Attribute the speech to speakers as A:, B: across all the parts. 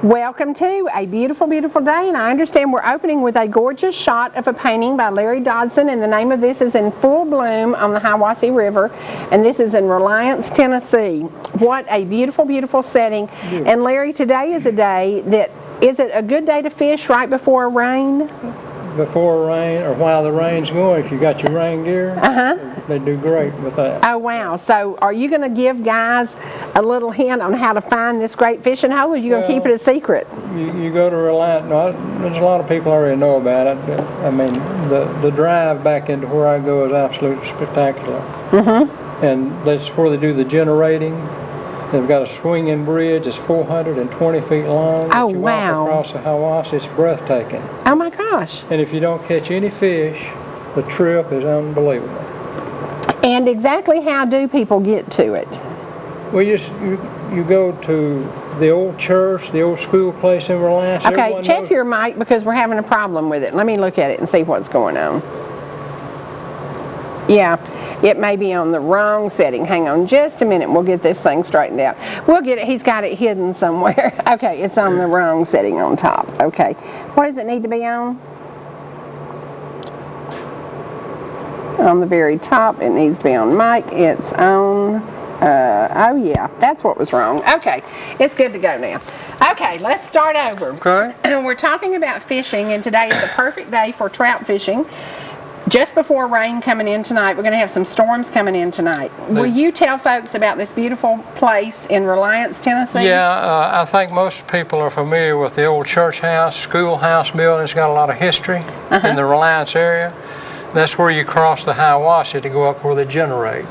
A: Welcome to a beautiful, beautiful day, and I understand we're opening with a gorgeous shot of a painting by Larry Dodson, and the name of this is In Full Bloom on the Hiwassee River, and this is in Reliance, Tennessee. What a beautiful, beautiful setting. And Larry, today is a day that, is it a good day to fish right before a rain?
B: Before rain or while the rain's going, if you got your rain gear, they do great with that.
A: Oh wow, so are you going to give guys a little hint on how to find this great fishing hole, or are you going to keep it a secret?
B: You go to Reliance. No, there's a lot of people already know about it, but I mean the drive back into where I go is absolutely spectacular. And that's where they do the generating. They've got a swinging bridge. It's 420 feet long.
A: Oh,
B: you
A: wow.
B: walk across the Hiwassee. It's breathtaking.
A: Oh my gosh.
B: And if you don't catch any fish, the trip is unbelievable.
A: And exactly how do people get to it?
B: Well, you go to the old church, the old school place in Reliance.
A: Okay, check your mic because we're having a problem with it. Let me look at it and see what's going on. Yeah, it may be on the wrong setting. Hang on just a minute. We'll get this thing straightened out. We'll get it. He's got it hidden somewhere. Okay, it's on the wrong setting on top. Okay. What does it need to be on? On the very top. It needs to be on mic. It's on, oh yeah, that's what was wrong. Okay, it's good to go now. Okay, let's start over.
B: Okay.
A: We're talking about fishing, and today is the perfect day for trout fishing. Just before rain coming in tonight, we're going to have some storms coming in tonight. Will you tell folks about this beautiful place in Reliance, Tennessee?
B: Yeah, I think most people are familiar with the old church house, schoolhouse building. It's got a lot of history in the Reliance area. That's where you cross the Hiwassee to go up where they generate.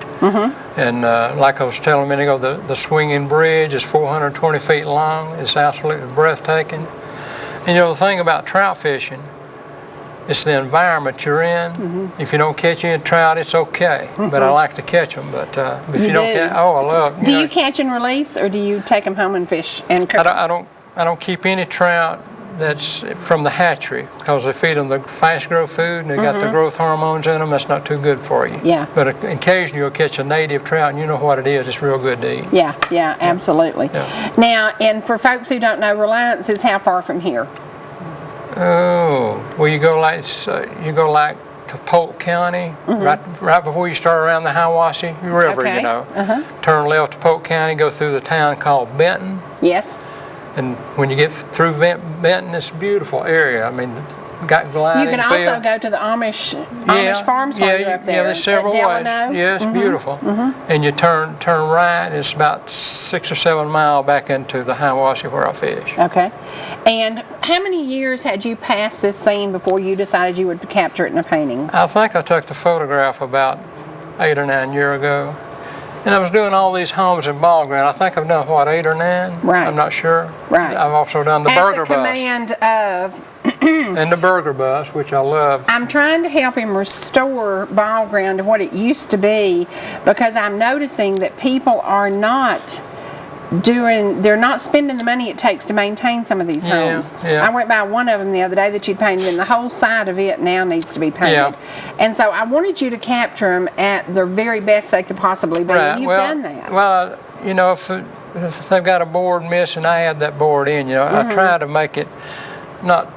B: And like I was telling a minute ago, the swinging bridge is 420 feet long. It's absolutely breathtaking. And you know, the thing about trout fishing, it's the environment you're in. If you don't catch any trout, it's okay. But I like to catch them. But if you don't catch, I love.
A: Do you catch and release, or do you take them home and fish and cook?
B: I don't keep any trout that's from the hatchery because they feed them the fast growth food and they got the growth hormones in them. That's not too good for you.
A: Yeah.
B: But occasionally you'll catch a native trout and you know what it is. It's real good to eat.
A: Yeah, absolutely.
B: Yeah.
A: Now, and for folks who don't know, Reliance is how far from here?
B: Oh, well, you go like to Polk County, right before you start around the Hiwassee River, you know. Turn left to Polk County, go through the town called Benton.
A: Yes.
B: And when you get through Benton, it's a beautiful area. I mean, got gliding
A: You can also go to the Amish farms while you're up there.
B: Yeah, there's several ways. Yeah, it's beautiful. And you turn right, and it's about 6 or 7 miles back into the Hiwassee where I fish.
A: Okay. And how many years had you passed this scene before you decided you would capture it in a painting?
B: I think I took the photograph about 8 or 9 years ago. And I was doing all these homes in Ball Ground. I think I've done, what, 8 or 9?
A: Right.
B: I'm not sure.
A: Right.
B: I've also done the burger bus.
A: At the command of...
B: and the burger bus, which I love.
A: I'm trying to help him restore Ball Ground to what it used to be, because I'm noticing that people are not they're not spending the money it takes to maintain some of these homes. I went by one of them the other day that you'd painted, and the whole side of it now needs to be painted. And so I wanted you to capture them at the very best they could possibly be. Right. You've done that.
B: Well, you know, if they've got a board missing, I add that board in. You know, I try to make it not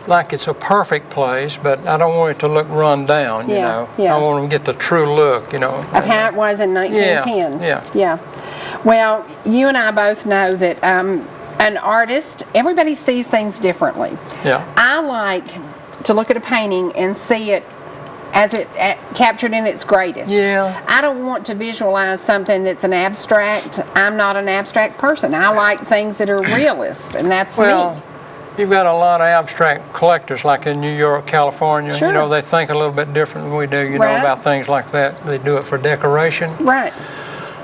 B: like it's a perfect place, but I don't want it to look run down. You know, I want them to get the true look. You know,
A: of how it was in 1910. Yeah. Well, you and I both know that an artist, everybody sees things differently. Yeah. I like to look at a painting and see it as it captured in its greatest. Yeah. I don't want to visualize something that's an abstract. I'm not an abstract person. I like things that are realist, and that's me.
B: You've got a lot of abstract collectors, like in New York, California.
A: Sure.
B: You know, they think a little bit different than we do, you know, about things like that. They do it for decoration.
A: Right.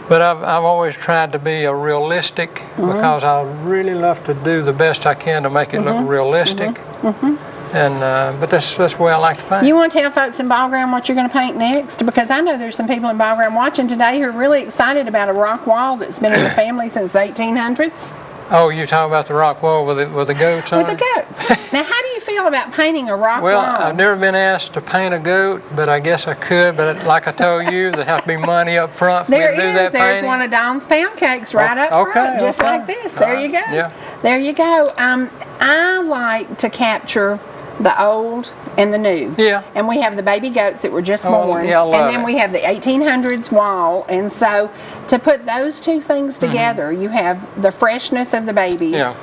B: But I've always tried to be a realistic, because I really love to do the best I can to make it look realistic. And but that's the way I like to paint.
A: You want to tell folks in Ball Ground what you're going to paint next? Because I know there's some people in Ball Ground watching today who are really excited about a rock wall that's been in the family since the 1800s.
B: Oh, you're talking about the rock wall with the goats on it?
A: With the goats. Now, how do you feel about painting a rock wall?
B: Well, I've never been asked to paint a goat, but I guess I could. But like I told you, there has to be money up front for me to do that painting.
A: There's one of Don's pound cakes right up front, just like this. There you go.
B: Yeah.
A: There you go. I like to capture the old and the new.
B: Yeah.
A: And we have the baby goats that were just born.
B: Yeah, I love
A: and then we have the 1800s wall. And so to put those two things together, you have the freshness of the babies.
B: Yeah.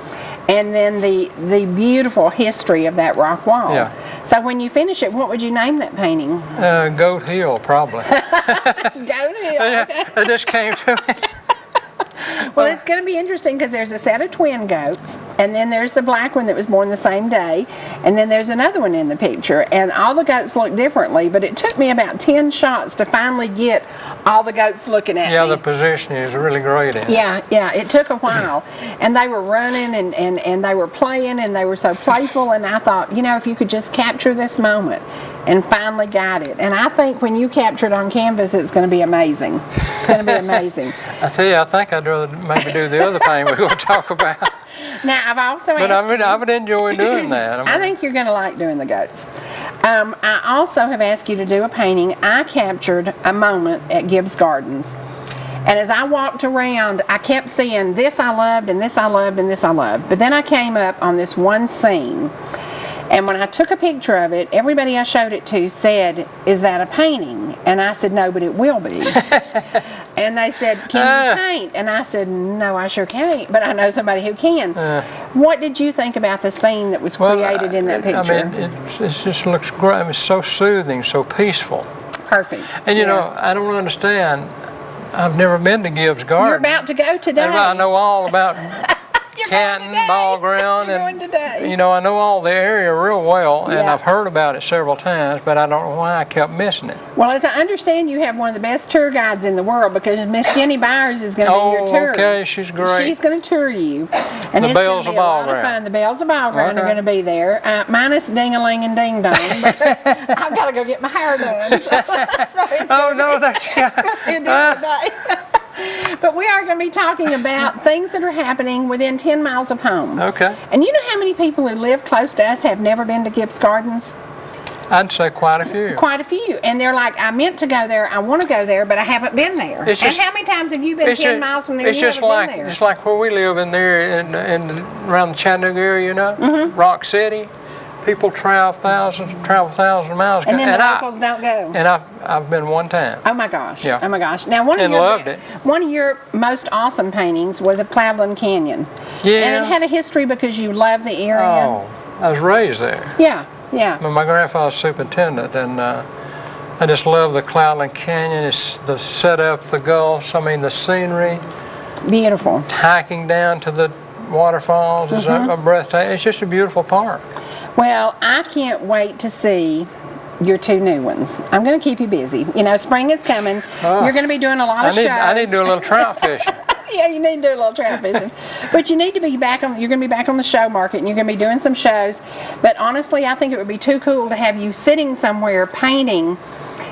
A: And then the beautiful history of that rock wall.
B: Yeah.
A: So when you finish it, what would you name that painting?
B: Goat Hill, probably.
A: Goat Hill. Okay.
B: It just came to me.
A: Well, it's going to be interesting because there's a set of twin goats, and then there's the black one that was born the same day, and then there's another one in the picture, and all the goats look differently, but it took me about 10 shots to finally get all the goats looking at me.
B: Yeah, the position is really great in it.
A: Yeah, it took a while, and they were running, and they were playing, and they were so playful, and I thought, if you could just capture this moment, and finally got it. And I think when you capture it on canvas, it's going to be amazing. It's going to be amazing.
B: I tell you, I think I'd rather maybe do the other thing we're going to talk about.
A: Now, I've also
B: But I would enjoy doing that.
A: I think you're going to like doing the goats. I also have asked you to do a painting. I captured a moment at Gibbs Gardens. And as I walked around, I kept seeing this I loved, and this I loved, and this I loved. But then I came up on this one scene. And when I took a picture of it, everybody I showed it to said, "Is that a painting?" And I said, "No, but it will be." And they said, "Can you paint?" And I said, "No, I sure can't, but I know somebody who can." What did you think about the scene that was created in that picture?
B: I mean, it just looks great. I mean, it's so soothing, so peaceful.
A: Perfect.
B: And you know, I don't understand. I've never been to Gibbs Gardens.
A: You're about to go today.
B: I know all about Canton, Ball Ground, and I know all the area real well, and I've heard about it several times, but I don't know why I kept missing it.
A: Well, as I understand, you have one of the best tour guides in the world, because Miss Jenny Byers is going to be your tour.
B: Okay, she's great.
A: She's going to tour you, and
B: the Bells of Ball Ground.
A: Fun. The Bells of Ball Ground are going to be there, minus Ding-a-ling and Ding Dong. I've got to go get my hair done. That's going to be a different day. But we are going to be talking about things that are happening within 10 miles of home.
B: Okay.
A: And you know how many people who live close to us have never been to Gibbs Gardens?
B: I'd say quite a few.
A: Quite a few. And they're like, I meant to go there, I want to go there, but I haven't been there. And how many times have you been 10 miles from there?
B: It's just like where we live in there, around the Chattanooga area, Rock City. People travel thousands of miles.
A: And then the locals don't go.
B: And I've been one time.
A: Oh my gosh.
B: Yeah.
A: Oh my gosh. Now one of your most awesome paintings was of Cloudland Canyon.
B: Yeah.
A: And it had a history because you love the area.
B: Oh, I was raised there.
A: Yeah.
B: My grandfather's superintendent, and I just love the Cloudland Canyon. It's the setup, the gulfs, the scenery.
A: Beautiful.
B: Hiking down to the waterfalls is a breathtaking. It's just a beautiful park.
A: Well, I can't wait to see your two new ones. I'm going to keep you busy. Spring is coming. You're going to be doing a lot of shows.
B: I need to do a little trout fishing.
A: Yeah, you need to do a little trout fishing. But you need to be back on. You're going to be back on the show market, and you're going to be doing some shows. But honestly, I think it would be too cool to have you sitting somewhere painting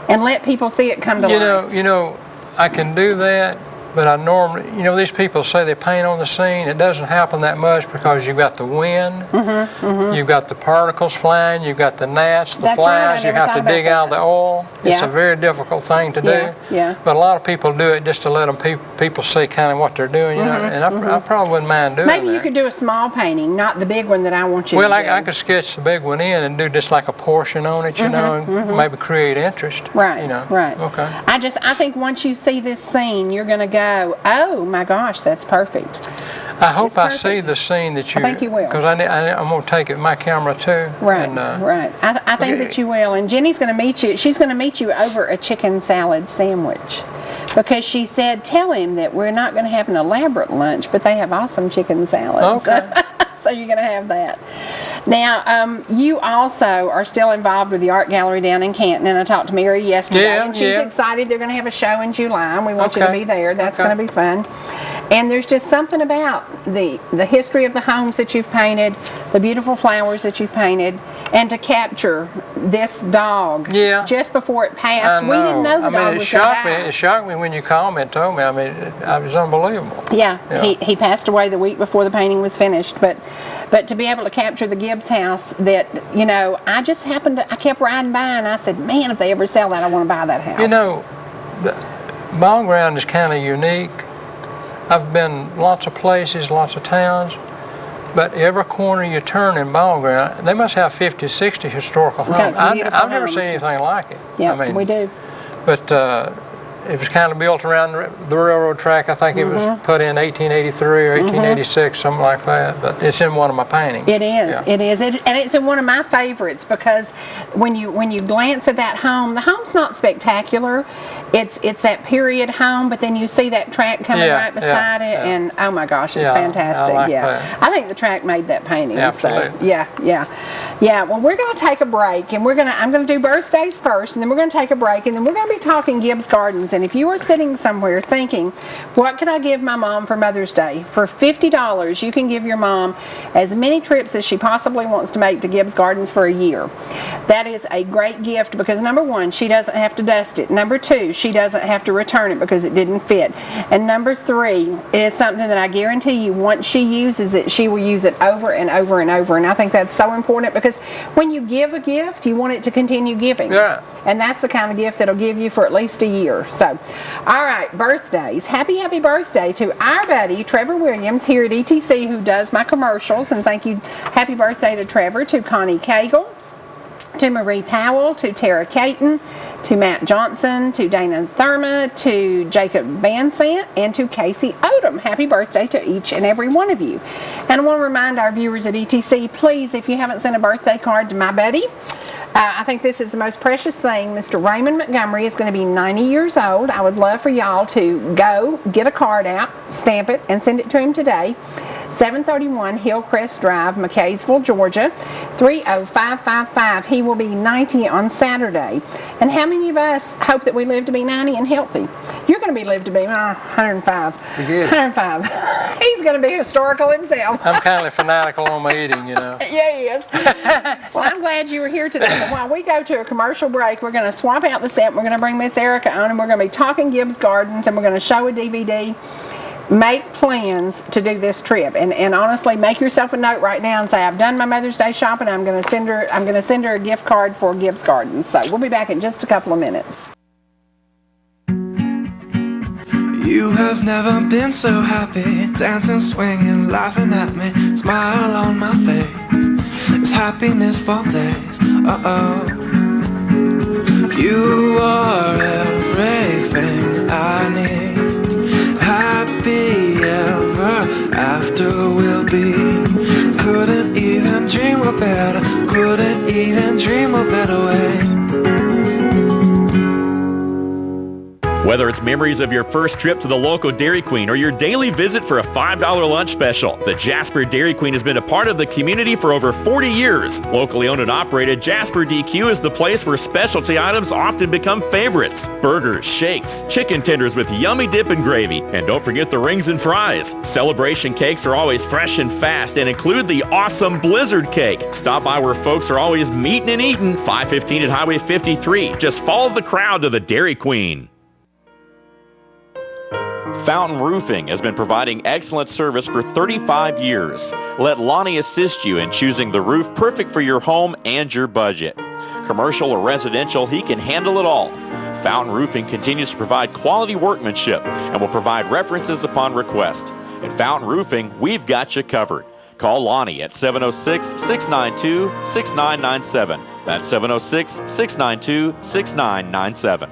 A: and let people see it come to life.
B: I can do that. But I normally, these people say they paint on the scene. It doesn't happen that much because you've got the wind, you've got the particles flying, you've got the gnats, the flies, you have to dig out the oil. It's a very difficult thing to do.
A: Yeah.
B: But a lot of people do it just to let people see kind of what they're doing, and I probably wouldn't mind doing that.
A: Maybe you could do a small painting, not the big one that I want you to do.
B: Well, I could sketch the big one in and do just like a portion on it, and maybe create interest.
A: Right, right.
B: Okay.
A: I think once you see this scene, you're going to go, oh my gosh, that's perfect.
B: I hope I see the scene that you.
A: I think you will.
B: Because I'm going to take it with my camera too.
A: Right, right. I think that you will. And Jenny's going to meet you. She's going to meet you over a chicken salad sandwich. Because she said, tell him that we're not going to have an elaborate lunch, but they have awesome chicken salads.
B: Okay.
A: So you're going to have that. Now, you also are still involved with the art gallery down in Canton, and I talked to Mary yesterday, and she's excited. They're going to have a show in July, and we want you to be there. That's going to be fun. And there's just something about the history of the homes that you've painted, the beautiful flowers that you've painted, and to capture this dog just before it passed. We didn't know the dog was going to die.
B: It shocked me when you called me and told me. It was unbelievable.
A: Yeah. He passed away the week before the painting was finished. But to be able to capture the Gibbs house, that, I kept riding by and I said, man, if they ever sell that, I want to buy that house.
B: The Ball Ground is kind of unique. I've been lots of places, lots of towns, But every corner you turn in Ball Ground, they must have 50, 60 historical homes. I've never seen anything like it.
A: Yeah, I mean, we do.
B: But it was kind of built around the railroad track. I think it was put in 1883 or 1886, something like that. But it's in one of my paintings.
A: It is. Yeah. It is. And it's in one of my favorites because when you glance at that home, the home's not spectacular. It's that period home, but then you see that track coming right beside it, and oh my gosh, it's fantastic.
B: I like that.
A: I think the track made that painting.
B: Absolutely.
A: So, yeah. Well, we're going to take a break, and I'm going to do birthdays first, and then we're going to take a break, and then we're going to be talking Gibbs Gardens. And if you are sitting somewhere thinking, what can I give my mom for Mother's Day? For $50, you can give your mom as many trips as she possibly wants to make to Gibbs Gardens for a year. That is a great gift because number one, she doesn't have to dust it. Number two, she doesn't have to return it because it didn't fit. And number three, it is something that I guarantee you, once she uses it, she will use it over and over and over. And I think that's so important because when you give a gift, you want it to continue giving.
B: Yeah.
A: And that's the kind of gift that'll give you for at least a year. So, all right, birthdays. Happy birthday to our buddy, Trevor Williams, here at ETC, who does my commercials. And thank you. Happy birthday to Trevor, to Connie Cagle, to Marie Powell, to Tara Caton, to Matt Johnson, to Dana Thurma, to Jacob Van Sant, and to Casey Odom. Happy birthday to each and every one of you. And I want to remind our viewers at ETC, please, if you haven't sent a birthday card to my buddy, I think this is the most precious thing. Mr. Raymond Montgomery is going to be 90 years old. I would love for y'all to go get a card out, stamp it, and send it to him today. 731 Hillcrest Drive, McKaysville, Georgia, 30555. He will be 90 on Saturday. And how many of us hope that we live to be 90 and healthy? You're going to be lived to be 105. 105. He's going to be historical himself.
B: I'm kind of fanatical on my eating, you know.
A: Yeah, he is. Well, I'm glad you were here today. But while we go to a commercial break, we're going to swap out the set. We're going to bring Miss Erica on, and we're going to be talking Gibbs Gardens, and we're going to show a DVD. Make plans to do this trip, and honestly, make yourself a note right now and say, I've done my Mother's Day shopping. I'm going to send her a gift card for Gibbs Gardens. So we'll be back in just a couple of minutes.
C: You have never been so happy, dancing, swinging, laughing at me, smile on my face. It's happiness for days. You are everything I need. Happy ever after we'll be. Couldn't even dream a better, couldn't even dream a better way.
D: Whether it's memories of your first trip to the local Dairy Queen or your daily visit for a $5 lunch special, the Jasper Dairy Queen has been a part of the community for over 40 years. Locally owned and operated, Jasper DQ is the place where specialty items often become favorites. Burgers, shakes, chicken tenders with yummy dip and gravy, and don't forget the rings and fries. Celebration cakes are always fresh and fast and include the awesome Blizzard cake. Stop by where folks are always meeting and eating, 515 at Highway 53. Just follow the crowd to the Dairy Queen. Fountain Roofing has been providing excellent service for 35 years. Let Lonnie assist you in choosing the roof perfect for your home and your budget. Commercial or residential, he can handle it all. Fountain Roofing continues to provide quality workmanship and will provide references upon request. At Fountain Roofing, we've got you covered. Call Lonnie at 706-692-6997. That's 706-692-6997.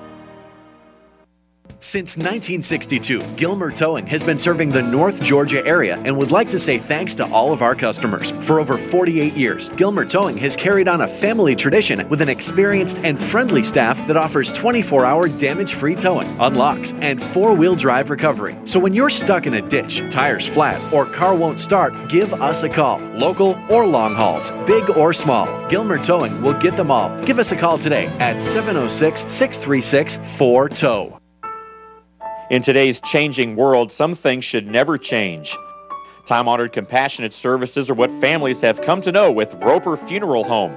E: Since 1962, Gilmer Towing has been serving the North Georgia area and would like to say thanks to all of our customers. For over 48 years, Gilmer Towing has carried on a family tradition with an experienced and friendly staff that offers 24-hour damage-free towing, unlocks, and four-wheel drive recovery. So when you're stuck in a ditch, tires flat, or car won't start, give us a call. Local or long hauls, big or small, Gilmer Towing will get them all. Give us a call today at 706-636-4TOW.
D: In today's changing world, some things should never change. Time-honored compassionate services are what families have come to know with Roper Funeral Home.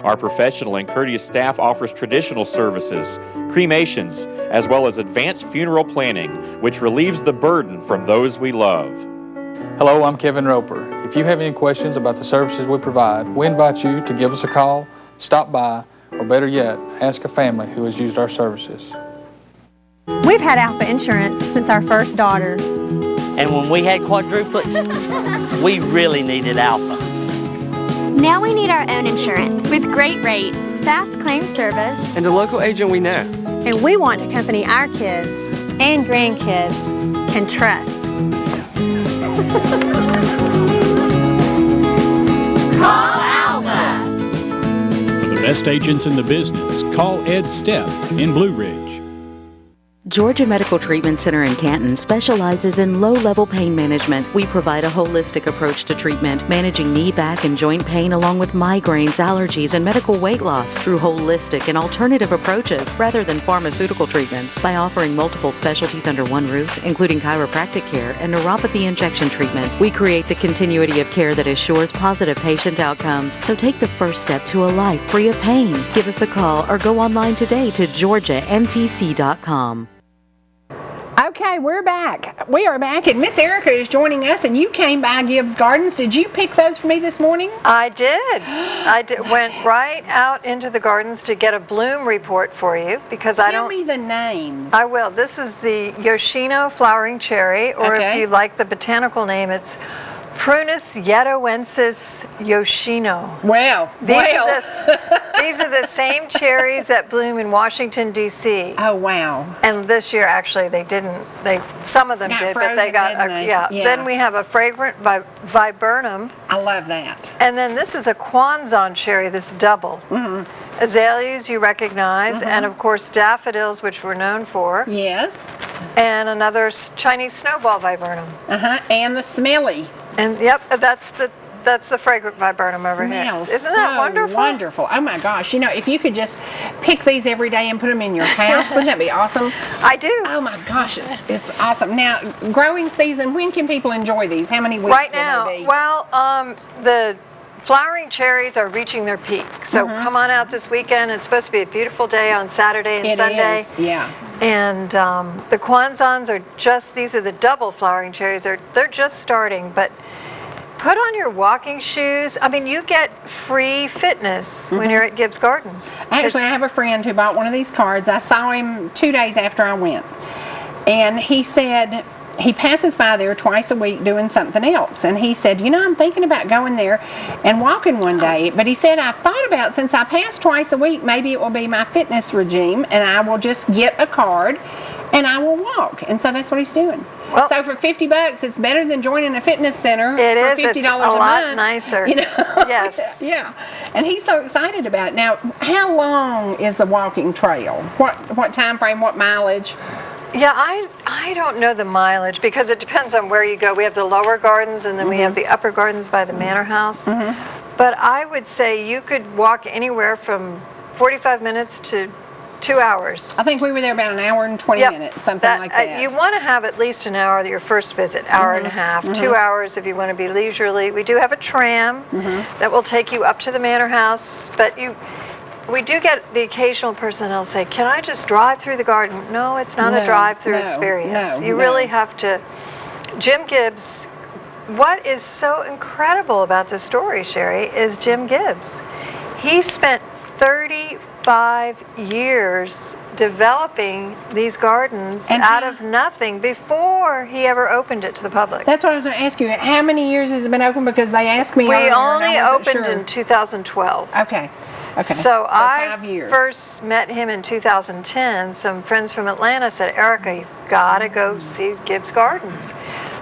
D: Our professional and courteous staff offers traditional services, cremations, as well as advanced funeral planning, which relieves the burden from those we love.
F: Hello, I'm Kevin Roper. If you have any questions about the services we provide, we invite you to give us a call, stop by, or better yet, ask a family who has used our services.
G: We've had Alpha Insurance since our first daughter. And when we had quadruplets, we really needed Alpha.
H: Now we need our own insurance. With great rates, fast claim service,
I: and a local agent we know.
J: And we want a company our kids and grandkids can trust.
K: Call Alpha.
L: For the best agents in the business, call Ed Stepp in Blue Ridge.
M: Georgia Medical Treatment Center in Canton specializes in low-level pain management. We provide a holistic approach to treatment, managing knee, back, and joint pain along with migraines, allergies, and medical weight loss through holistic and alternative approaches rather than pharmaceutical treatments. By offering multiple specialties under one roof, including chiropractic care and neuropathy injection treatment, we create the continuity of care that assures positive patient outcomes. So take the first step to a life free of pain. Give us a call or go online today to georgiamtc.com.
A: Okay, we're back. We are back, and Miss Erica is joining us, and you came by Gibbs Gardens. Did you pick those for me this morning?
N: I did. Went right out into the gardens to get a bloom report for you because
A: Tell me the names.
N: I will. This is the Yoshino flowering cherry, or if you like the botanical name, it's Prunus yedoensis Yoshino.
A: Wow.
N: These are the same cherries that bloom in Washington, D.C.
A: Oh, wow.
N: And this year, actually, they didn't. Some of them did, but they got, yeah. Then we have a fragrant viburnum.
A: I love that.
N: And then this is a Kwanzan cherry, this double. Mm-hmm. Azaleas you recognize, and of course daffodils, which we're known for.
A: Yes.
N: And another Chinese snowball viburnum.
A: And the smelly.
N: And yep, that's the fragrant viburnum over here. Isn't that wonderful?
A: Wonderful. Oh my gosh. You know, if you could just pick these every day and put them in your house, wouldn't that be awesome?
N: I do.
A: Oh my gosh, it's awesome. Now, growing season, when can people enjoy these? How many weeks
N: right
A: will
N: now,
A: they be?
N: Well, the flowering cherries are reaching their peak. So come on out this weekend. It's supposed to be a beautiful day on Saturday and Sunday.
A: It is, yeah.
N: And the Kwanzans are these are the double flowering cherries. They're just starting, but put on your walking shoes. I mean, you get free fitness when you're at Gibbs Gardens.
A: Actually, I have a friend who bought one of these cards. I saw him 2 days after I went. And he said he passes by there twice a week doing something else. And he said, you know, I'm thinking about going there and walking one day. But he said, I've thought about, since I pass twice a week, maybe it will be my fitness regime and I will just get a card and I will walk. And so that's what he's doing. Well, so for $50, it's better than joining a fitness center.
N: It is.
A: For $50
N: it's
A: a
N: lot
A: month.
N: Nicer.
A: You know?
N: Yes.
A: Yeah. And he's so excited about it. Now, how long is the walking trail? What time frame? What mileage?
N: Yeah, I don't know the mileage because it depends on where you go. We have the lower gardens and then we have the upper gardens by the Manor House. But I would say you could walk anywhere from 45 minutes to 2 hours.
A: I think we were there about an hour and 20 minutes, something like that.
N: You want to have at least an hour your first visit, hour and a half, 2 hours if you want to be leisurely. We do have a tram that will take you up to the Manor House, but we do get the occasional person that'll say, can I just drive through the garden? No, it's not a drive-through experience. You really have to. Jim Gibbs, what is so incredible about this story, Cherie, is Jim Gibbs. He spent 35 years developing these gardens out of nothing before he ever opened it to the public.
A: That's what I was going to ask you. How many years has it been open? Because they asked me earlier.
N: We only opened in 2012.
A: Okay.
N: So I
A: 5 years.
N: first met him in 2010. Some friends from Atlanta said, Erica, you've got to go see Gibbs Gardens.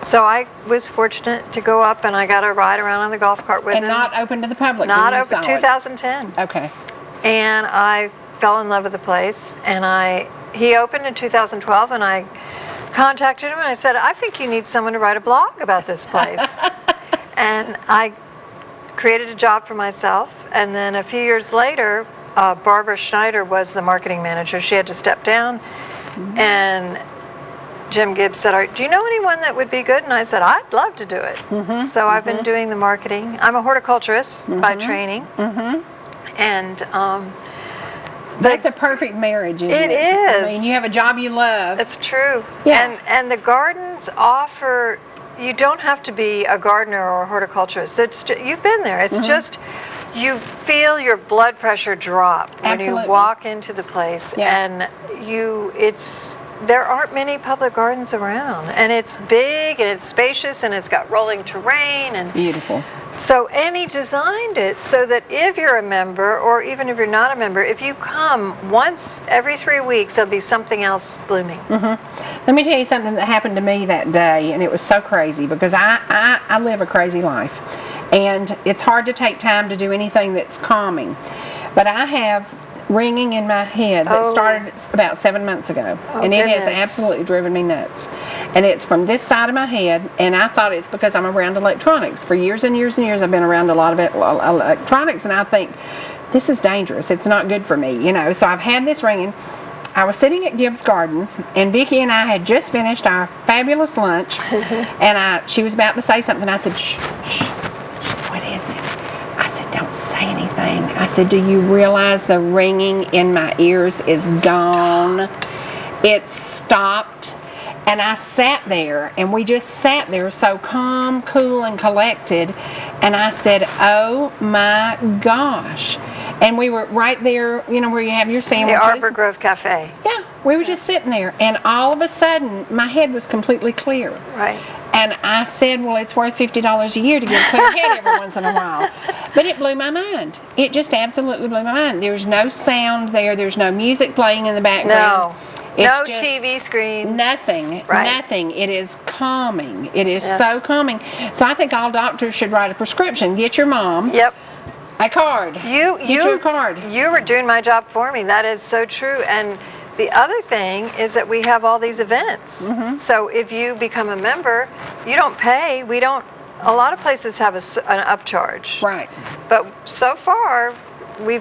N: So I was fortunate to go up and I got a ride around on the golf cart with him.
A: And not open to the public?
N: Not open, 2010.
A: Okay.
N: And I fell in love with the place. And he opened in 2012 and I contacted him and I said, I think you need someone to write a blog about this place. And I created a job for myself, and then a few years later, Barbara Schneider was the marketing manager. She had to step down, and Jim Gibbs said, do you know anyone that would be good? And I said, I'd love to do it. So I've been doing the marketing. I'm a horticulturist by training. And
A: that's a perfect marriage, isn't it?
N: It is.
A: I mean, you have a job you love.
N: That's true.
A: Yeah.
N: And the gardens offer, you don't have to be a gardener or a horticulturist. You've been there. It's just, you feel your blood pressure drop when you walk into the place. And there aren't many public gardens around, and it's big and it's spacious and it's got rolling terrain and
A: it's beautiful.
N: So, and he designed it so that if you're a member, or even if you're not a member, if you come once every 3 weeks, there'll be something else blooming.
A: Mm-hmm. Let me tell you something that happened to me that day, and it was so crazy because I live a crazy life, and it's hard to take time to do anything that's calming. But I have ringing in my head that started about 7 months ago, and it has absolutely driven me nuts. And it's from this side of my head, and I thought it's because I'm around electronics. For years and years and years, I've been around a lot of electronics, and I think, this is dangerous. It's not good for me, you know. So I've had this ringing. I was sitting at Gibbs Gardens, and Vicki and I had just finished our fabulous lunch, and she was about to say something. I said, shh, shh, what is it? I said, don't say anything. I said, do you realize the ringing in my ears is gone? It stopped. And I sat there, and we just sat there so calm, cool, and collected. And I said, oh my gosh. And we were right there, you know, where you have your sandwiches.
N: The Arbor Grove Cafe.
A: Yeah, we were just sitting there, and all of a sudden, my head was completely clear.
N: Right.
A: And I said, well, it's worth $50 a year to get a clear head every once in a while. But it blew my mind. It just absolutely blew my mind. There's no sound there. There's no music playing in the background.
N: No. No TV screen.
A: Nothing.
N: Right.
A: Nothing. It is calming. It is so calming. So I think all doctors should write a prescription. Get your mom.
N: Yep.
A: A card. Get your card.
N: You were doing my job for me. That is so true. And the other thing is that we have all these events. Mm-hmm. So if you become a member, you don't pay. We don't. A lot of places have an upcharge.
A: Right.
N: But so far, we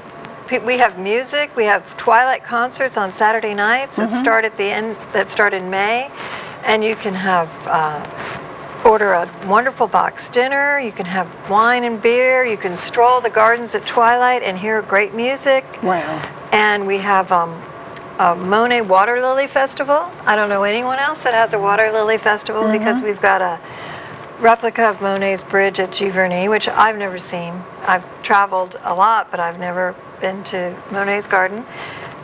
N: have music. We have twilight concerts on Saturday nights that start at the end. That start in May, and you can have order a wonderful box dinner. You can have wine and beer. You can stroll the gardens at twilight and hear great music.
A: Wow!
N: And we have a Monet Water Lily Festival. I don't know anyone else that has a Water Lily Festival because we've got a replica of Monet's bridge at Giverny, which I've never seen. I've traveled a lot, but I've never been to Monet's garden.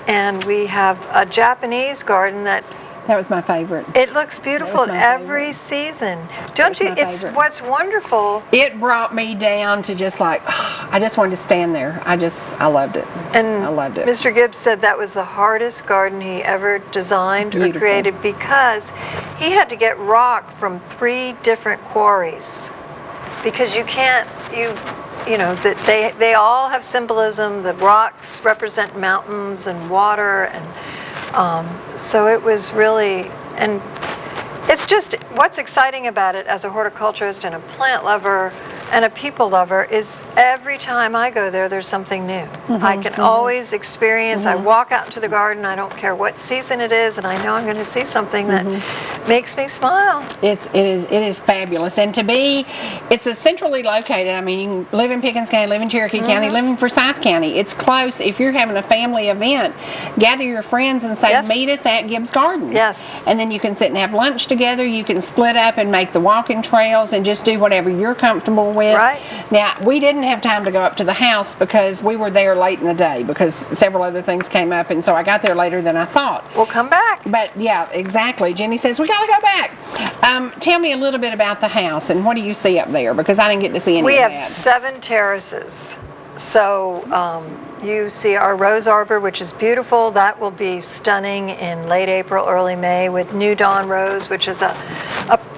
N: And we have a Japanese garden that
A: was my favorite.
N: It looks beautiful every season. Don't you? It's what's wonderful.
A: It brought me down to just like, I just wanted to stand there. I loved it.
N: And
A: I loved it.
N: Mr. Gibbs said that was the hardest garden he ever designed or created because he had to get rock from 3 different quarries. Because you can't, you know, that they all have symbolism. The rocks represent mountains and water, and so it was really, and it's just, what's exciting about it as a horticulturist and a plant lover and a people lover is every time I go there, there's something new. I can always experience, I walk out into the garden, I don't care what season it is, and I know I'm going to see something that makes me smile.
A: It is fabulous. And it's a centrally located, I mean, you can live in Pickens County, live in Cherokee County, live in Forsyth County. It's close. If you're having a family event, gather your friends and say, meet us at Gibbs Gardens.
N: Yes.
A: And then you can sit and have lunch together. You can split up and make the walking trails and just do whatever you're comfortable with.
N: Right.
A: Now, we didn't have time to go up to the house because we were there late in the day because several other things came up, and so I got there later than I thought.
N: We'll come back.
A: But yeah, exactly. Jenny says, we got to go back. Tell me a little bit about the house and what do you see up there, because I didn't get to see any of that.
N: We have 7 terraces. So you see our rose arbor, which is beautiful. That will be stunning in late April, early May with New Dawn rose, which is a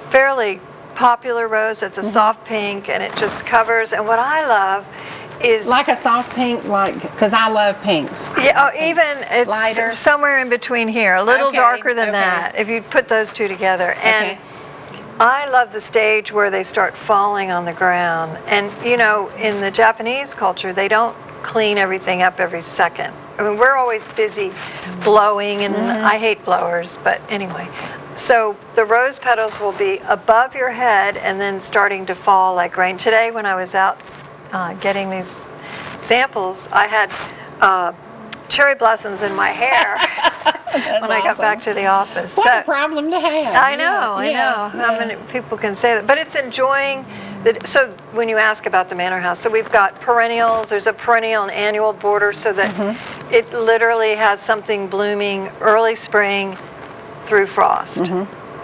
N: fairly popular rose. It's a soft pink, and it just covers. And what I love is
A: like a soft pink, because I love pinks.
N: Yeah, even it's
A: lighter,
N: somewhere in between here, a little darker than that. If you put those two together, and I love the stage where they start falling on the ground. And you know, in the Japanese culture, they don't clean everything up every second. I mean, we're always busy blowing, and I hate blowers, but anyway. So the rose petals will be above your head and then starting to fall like rain. Today when I was out getting these samples, I had cherry blossoms in my hair when I got back to the office.
A: What a problem to have.
N: I know, I know. How many people can say that? But it's enjoying. So when you ask about the manor house, so we've got perennials. There's a perennial and annual border so that it literally has something blooming early spring, through frost,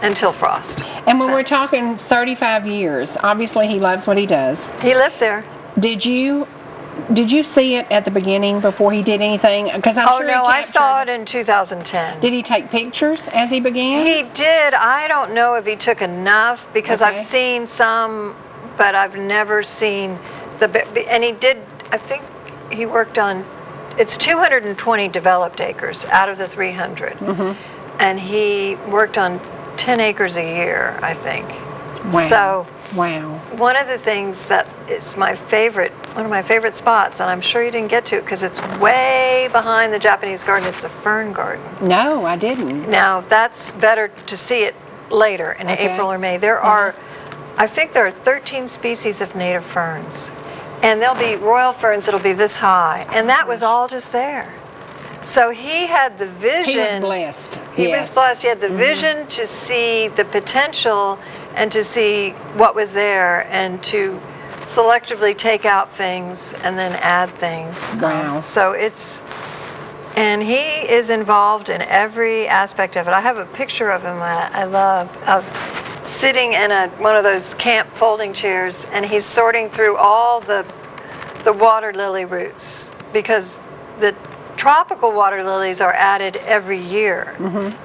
N: until frost.
A: And when we're talking 35 years, obviously he loves what he does.
N: He lives there.
A: Did you see it at the beginning before he did anything? Because I'm sure
N: no,
A: he
N: I saw it in 2010.
A: Did he take pictures as he began?
N: He did. I don't know if he took enough, because I've seen some, but I've never seen and he did, I think he worked on, it's 220 developed acres out of the 300. And he worked on 10 acres a year, I think.
A: Wow.
N: So,
A: one
N: of the things that is one of my favorite spots, and I'm sure you didn't get to it because it's way behind the Japanese garden, it's a fern garden.
A: No, I didn't.
N: Now, that's better to see it later in April or May. There are, I think there are 13 species of native ferns. And there'll be royal ferns that'll be this high. And that was all just there. So he had the vision.
A: He was blessed.
N: He was blessed. He had the vision to see the potential and to see what was there and to selectively take out things and then add things.
A: Wow.
N: And he is involved in every aspect of it. I have a picture of him I love, of sitting in one of those camp folding chairs, and he's sorting through all the water lily roots, because the tropical water lilies are added every year,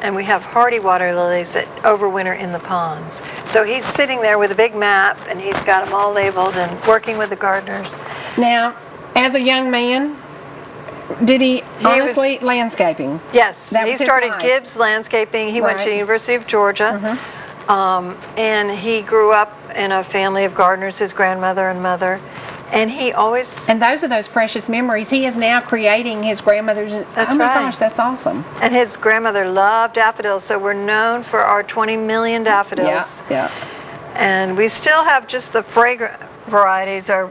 N: and we have hardy water lilies that overwinter in the ponds. So he's sitting there with a big map, and he's got them all labeled and working with the gardeners.
A: Now, as a young man, did he honestly landscaping?
N: Yes,
A: That
N: he
A: was his
N: started
A: life.
N: Gibbs Landscaping. He went to the University of Georgia. And he grew up in a family of gardeners, his grandmother and mother, and he always...
A: And those are those precious memories. He is now creating his grandmother's...
N: That's
A: oh my
N: right.
A: gosh, that's awesome.
N: And his grandmother loved daffodils, so we're known for our 20 million daffodils.
A: Yeah.
N: And we still have just the fragrant varieties are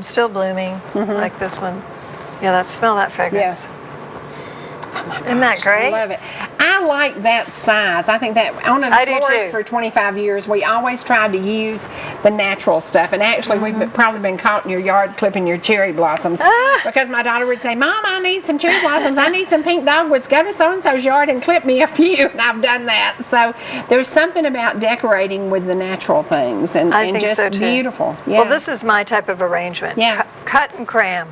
N: still blooming, like this one. Yeah, smell that fragrance.
A: Yeah. Oh my gosh,
N: isn't that great?
A: I love it. I like that size. I think that on a florist for 25 years, we always tried to use the natural stuff. And actually, we've probably been caught in your yard clipping your cherry blossoms because my daughter would say, "Mom, I need some cherry blossoms. I need some pink dogwoods. Go to so-and-so's yard and clip me a few." And I've done that. So there's something about decorating with the natural things and just
N: so too.
A: Beautiful. Yeah.
N: Well, this is my type of arrangement.
A: Yeah.
N: Cut and cram.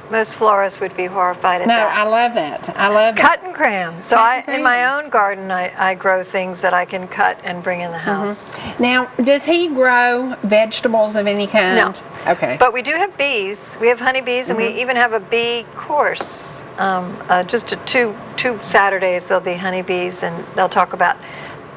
N: Most florists would be horrified at that.
A: No, I love that. I love it.
N: Cut and cram. So in my own garden, I grow things that I can cut and bring in the house.
A: Now, does he grow vegetables of any kind?
N: No.
A: Okay.
N: But we do have bees. We have honeybees, and we even have a bee course. Just two Saturdays there'll be honeybees, and they'll talk about.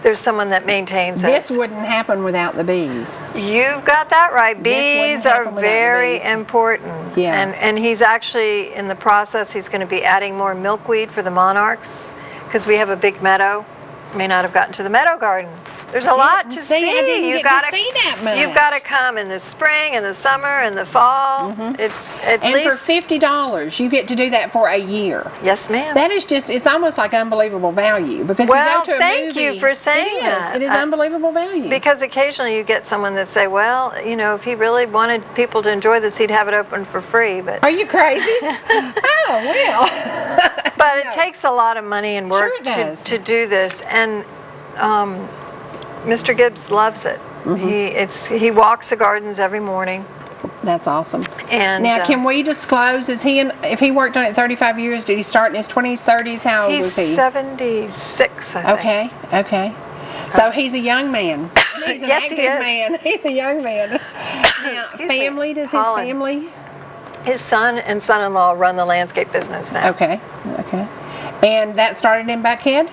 N: There's someone that maintains
A: this. This wouldn't happen without the bees.
N: You've got that right. Bees are very important.
A: Yeah.
N: And he's actually in the process. He's going to be adding more milkweed for the monarchs because we have a big meadow. May not have gotten to the meadow garden. There's a lot to see.
A: I didn't get to see that much.
N: You've got to come in the spring, and the summer, and the fall. It's at least.
A: And for $50, you get to do that for a year.
N: Yes, ma'am.
A: That is it's almost like unbelievable value because we go to a movie.
N: Thank you for saying that.
A: It is unbelievable value.
N: Because occasionally you get someone that say, well, if he really wanted people to enjoy this, he'd have it open for free. But
A: are you crazy? Oh, well.
N: But it takes a lot of money and work to do this. And Mr. Gibbs loves it. He walks the gardens every morning.
A: That's awesome.
N: And
A: now, can we disclose? If he worked on it 35 years, did he start in his 20s, 30s? How old was he?
N: He's 76, I think.
A: Okay. So he's a young man. He's an
N: yes,
A: active
N: he is.
A: man. He's a young man. Now, family? Does his family?
N: His son and son-in-law run the landscape business now.
A: Okay. And that started in Buckhead?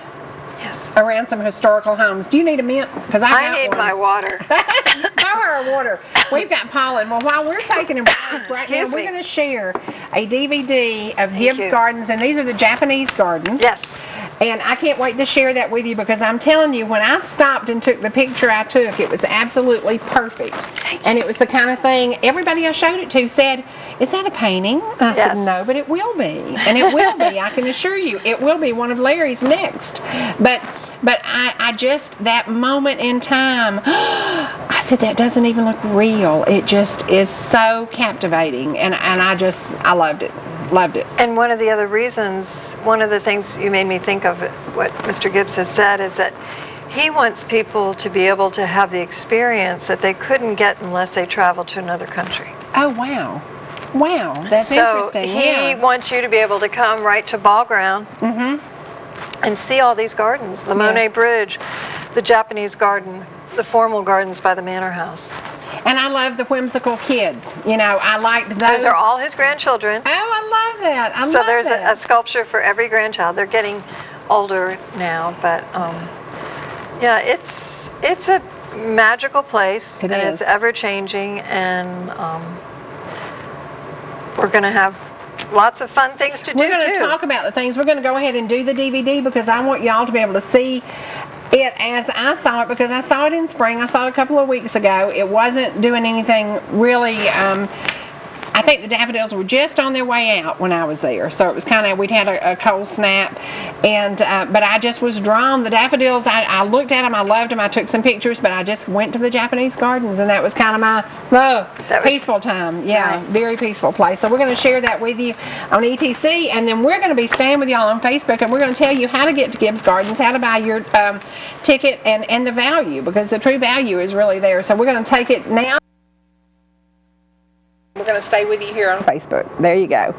N: Yes.
A: Around some historical homes. Do you need a mint? Because I
N: need my water.
A: Borrow our water. We've got pollen. Well, while we're taking a break right now, we're going to share a DVD of Gibbs Gardens, and these are the Japanese gardens.
N: Yes.
A: And I can't wait to share that with you because I'm telling you, when I stopped and took the picture I took, it was absolutely perfect. And it was the kind of thing everybody I showed it to said, "Is that a painting?" I said, "No, but it will be." And it will be, I can assure you. It will be one of Larry's next. But I just, that moment in time, I said, that doesn't even look real. It just is so captivating. And I loved it. Loved it.
N: And one of the other reasons, one of the things you made me think of, what Mr. Gibbs has said, is that he wants people to be able to have the experience that they couldn't get unless they traveled to another country.
A: Oh, wow. Wow, that's interesting.
N: So he wants you to be able to come right to Ball Ground and see all these gardens, the Monet Bridge, the Japanese garden, the formal gardens by the Manor House.
A: And I love the whimsical kids. You know, I like those.
N: Those are all his grandchildren.
A: Oh, I love that.
N: So there's a sculpture for every grandchild. They're getting older now, but yeah, it's a magical place, and it's ever changing, and we're going to have lots of fun things to do,
A: We're going to talk about the things. We're going to go ahead and do the DVD because I want y'all to be able to see it as I saw it, because I saw it in spring. I saw it a couple of weeks ago. It wasn't doing anything really. I think the daffodils were just on their way out when I was there, so it was kind of, we'd had a cold snap, and but I just was drawn. The daffodils, I looked at them, I loved them, I took some pictures, but I just went to the Japanese gardens, and that was kind of my peaceful time. Yeah, right. Very peaceful place. So we're going to share that with you on ETC, and then we're going to be staying with y'all on Facebook, and we're going to tell you how to get to Gibbs Gardens, how to buy your ticket, and the value, because the true value is really there. So we're going to take it now. We're going to stay with you here on Facebook. There you go.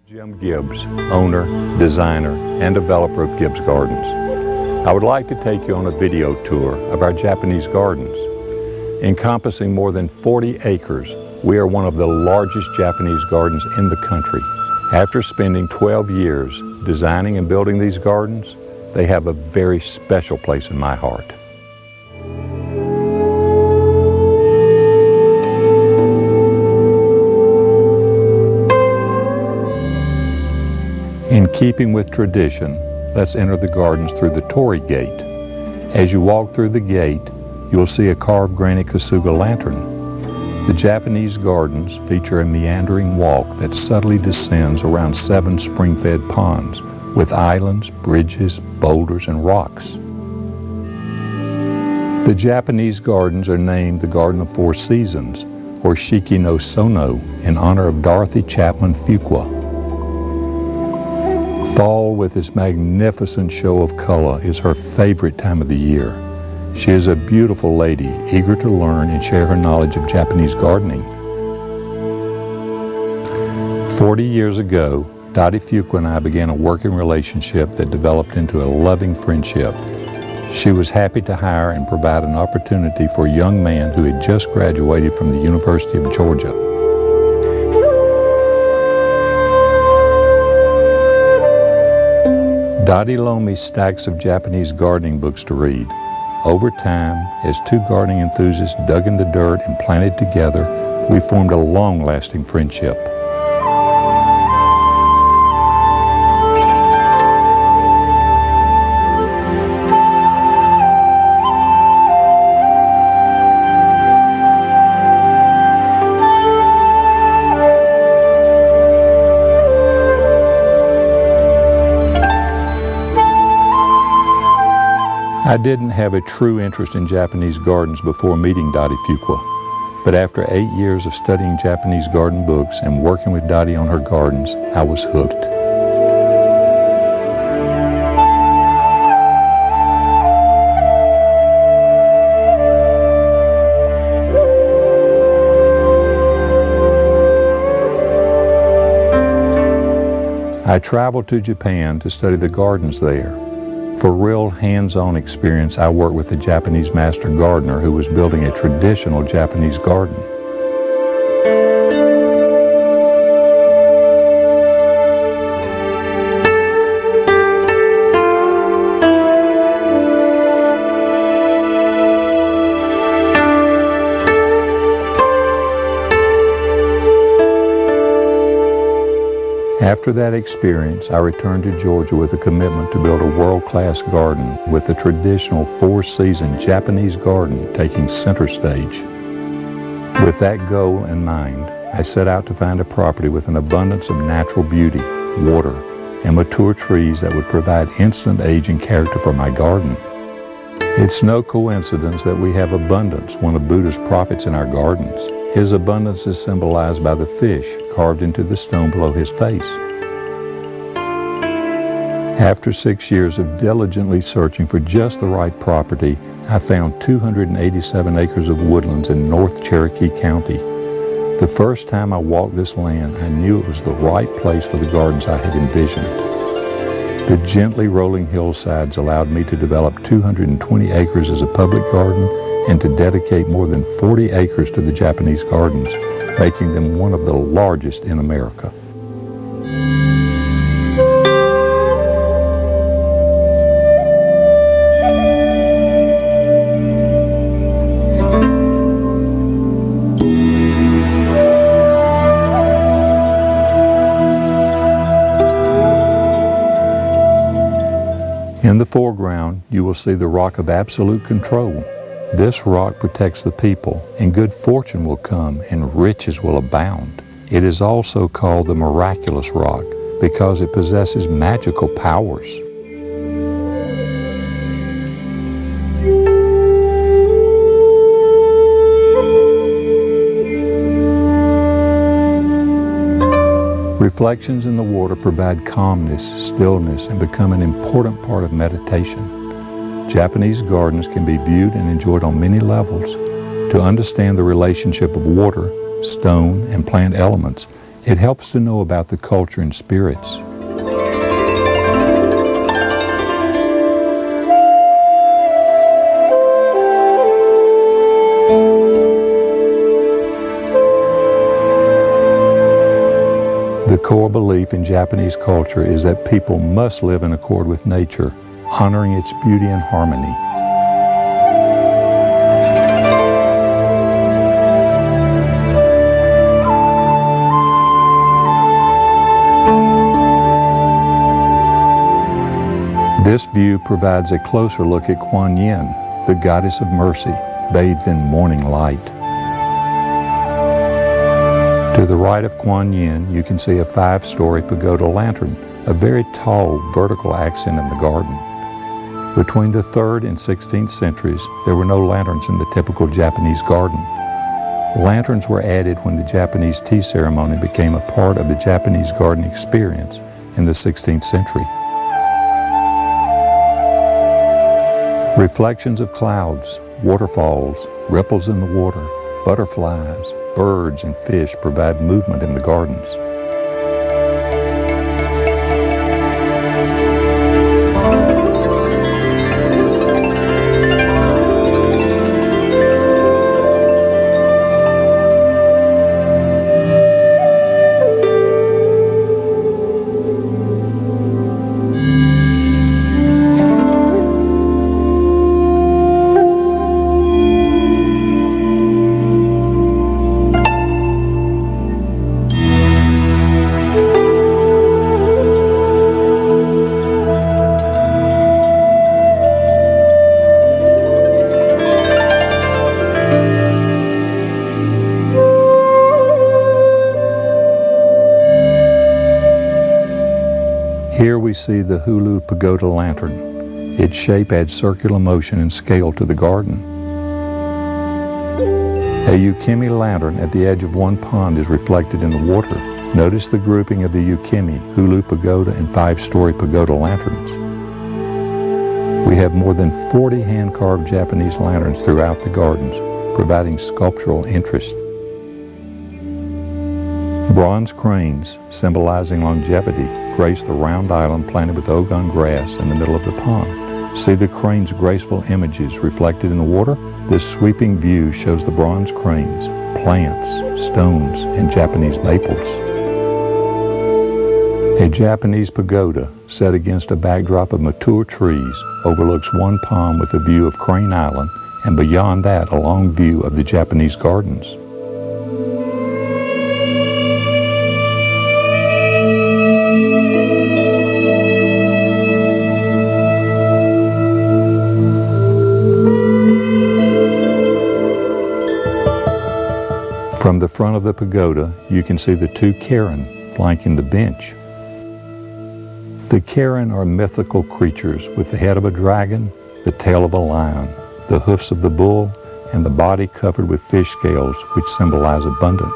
I: Jim Gibbs, owner, designer, and developer of Gibbs Gardens. I would like to take you on a video tour of our Japanese gardens. Encompassing more than 40 acres, we are one of the largest Japanese gardens in the country. After spending 12 years designing and building these gardens, they have a very special place in my heart. In keeping with tradition, let's enter the gardens through the Torii Gate. As you walk through the gate, you'll see a carved granite Kasuga lantern. The Japanese gardens feature a meandering walk that subtly descends around 7 spring-fed ponds with islands, bridges, boulders, and rocks. The Japanese gardens are named the Garden of Four Seasons, or Shiki no Sono, in honor of Dorothy Chapman Fuqua. Fall, with its magnificent show of color, is her favorite time of the year. She is a beautiful lady, eager to learn and share her knowledge of Japanese gardening. 40 years ago, Dottie Fuqua and I began a working relationship that developed into a loving friendship. She was happy to hire and provide an opportunity for a young man who had just graduated from the University of Georgia. Dottie loaned me stacks of Japanese gardening books to read. Over time, as 2 gardening enthusiasts dug in the dirt and planted together, we formed a long-lasting friendship. I didn't have a true interest in Japanese gardens before meeting Dottie Fuqua, but after 8 years of studying Japanese garden books and working with Dottie on her gardens, I was hooked. I traveled to Japan to study the gardens there. For real hands-on experience, I worked with a Japanese master gardener who was building a traditional Japanese garden. After that experience, I returned to Georgia with a commitment to build a world-class garden with the traditional 4-season Japanese garden taking center stage. With that goal in mind, I set out to find a property with an abundance of natural beauty, water, and mature trees that would provide instant age and character for my garden. It's no coincidence that we have abundance, one of Buddha's prophets, in our gardens, His abundance is symbolized by the fish carved into the stone below his face. After 6 years of diligently searching for just the right property, I found 287 acres of woodlands in North Cherokee County. The first time I walked this land, I knew it was the right place for the gardens I had envisioned. The gently rolling hillsides allowed me to develop 220 acres as a public garden and to dedicate more than 40 acres to the Japanese gardens, making them one of the largest in America. In the foreground, you will see the rock of absolute control. This rock protects the people, and good fortune will come, and riches will abound. It is also called the miraculous rock because it possesses magical powers. Reflections in the water provide calmness, stillness, and become an important part of meditation. Japanese gardens can be viewed and enjoyed on many levels. To understand the relationship of water, stone, and plant elements, it helps to know about the culture and spirits. The core belief in Japanese culture is that people must live in accord with nature, honoring its beauty and harmony. This view provides a closer look at Kuan Yin, the goddess of mercy, bathed in morning light. To the right of Kuan Yin, you can see a 5-story pagoda lantern, a very tall vertical accent in the garden. Between the 3rd and 16th centuries, there were no lanterns in the typical Japanese garden. Lanterns were added when the Japanese tea ceremony became a part of the Japanese garden experience in the 16th century. Reflections of clouds, waterfalls, ripples in the water, butterflies, birds, and fish provide movement in the gardens. Here we see the Hulu Pagoda Lantern. Its shape adds circular motion and scale to the garden. A Yukimi lantern at the edge of one pond is reflected in the water. Notice the grouping of the Yukimi, Hulu Pagoda, and 5-story pagoda lanterns. We have more than 40 hand-carved Japanese lanterns throughout the gardens, providing sculptural interest. Bronze cranes, symbolizing longevity, grace the round island planted with ogon grass in the middle of the pond. See the crane's graceful images reflected in the water? This sweeping view shows the bronze cranes, plants, stones, and Japanese maples. A Japanese pagoda set against a backdrop of mature trees overlooks one pond with a view of Crane Island, and beyond that a long view of the Japanese gardens. From the front of the pagoda, you can see the 2 Karen flanking the bench. The Karen are mythical creatures with the head of a dragon, the tail of a lion, the hoofs of the bull, and the body covered with fish scales, which symbolize abundance.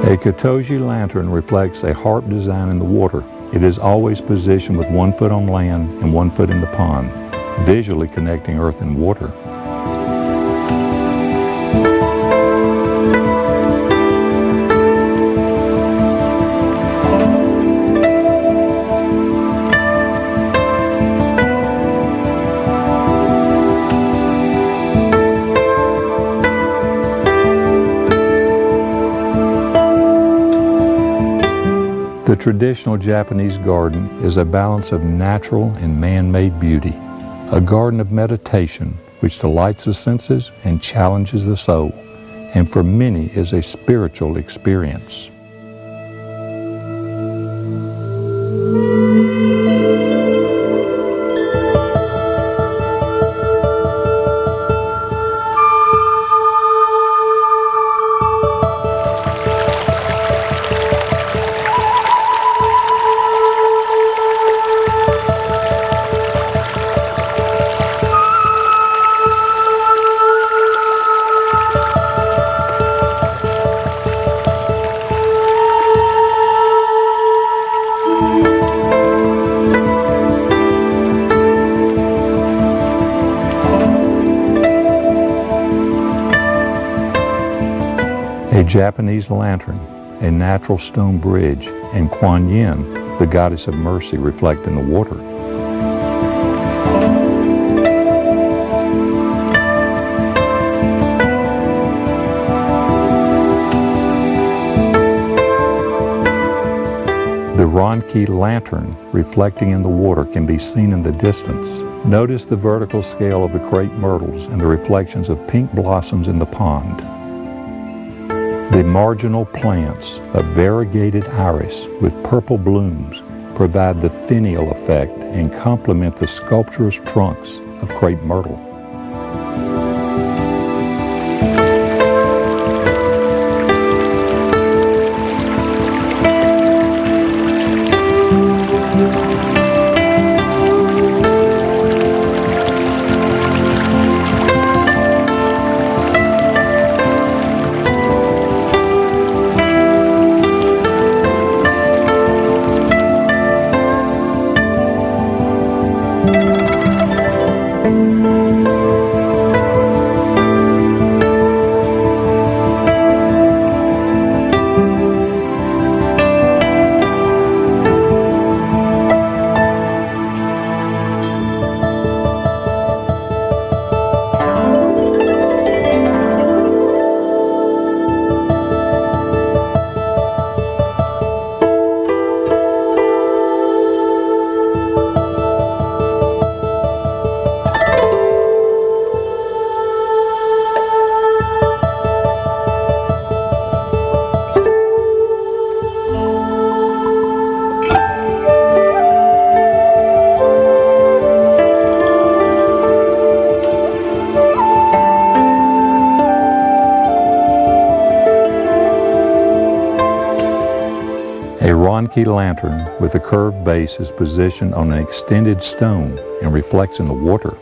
I: A Katoji lantern reflects a harp design in the water. It is always positioned with 1 foot on land and 1 foot in the pond, visually connecting earth and water. The traditional Japanese garden is a balance of natural and man-made beauty, a garden of meditation which delights the senses and challenges the soul, and for many is a spiritual experience. A Japanese lantern, a natural stone bridge, and Kuan Yin, the goddess of mercy, reflect in the water. The Ronki lantern reflecting in the water can be seen in the distance. Notice the vertical scale of the crepe myrtles and the reflections of pink blossoms in the pond. The marginal plants of variegated iris with purple blooms provide the finial effect and complement the sculpturous trunks of crepe myrtle. A Ronki lantern with a curved base is positioned on an extended stone and reflects in the water.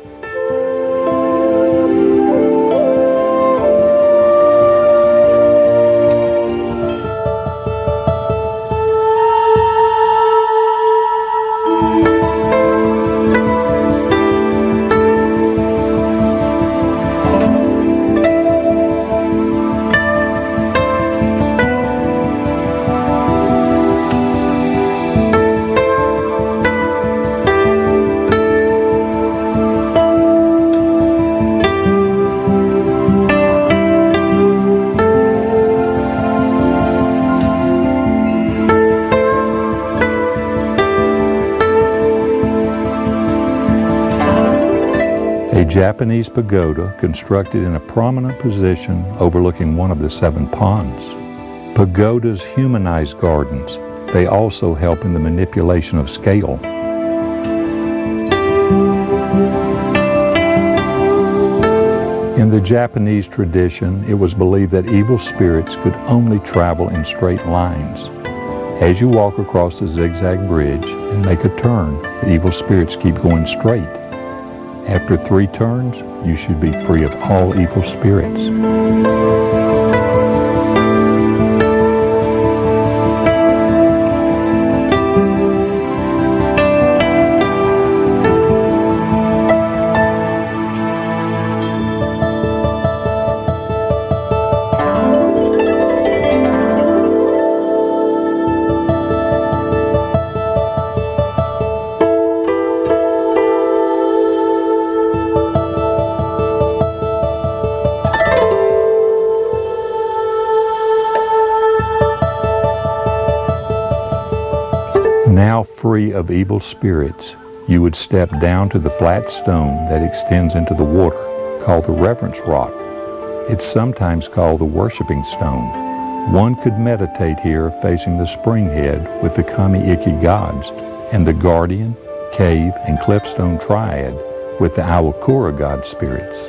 I: A Japanese pagoda constructed in a prominent position overlooking one of the 7 ponds. Pagodas humanize gardens they also help in the manipulation of scale. In the Japanese tradition, it was believed that evil spirits could only travel in straight lines. As you walk across the zigzag bridge and make a turn, the evil spirits keep going straight. After 3 turns, you should be free of all evil spirits. Now free of evil spirits, you would step down to the flat stone that extends into the water, called the reverence rock. It's sometimes called the worshiping stone. One could meditate here facing the spring head with the Kami-Iki gods and the guardian, cave, and cliffstone triad with the Awakura god spirits.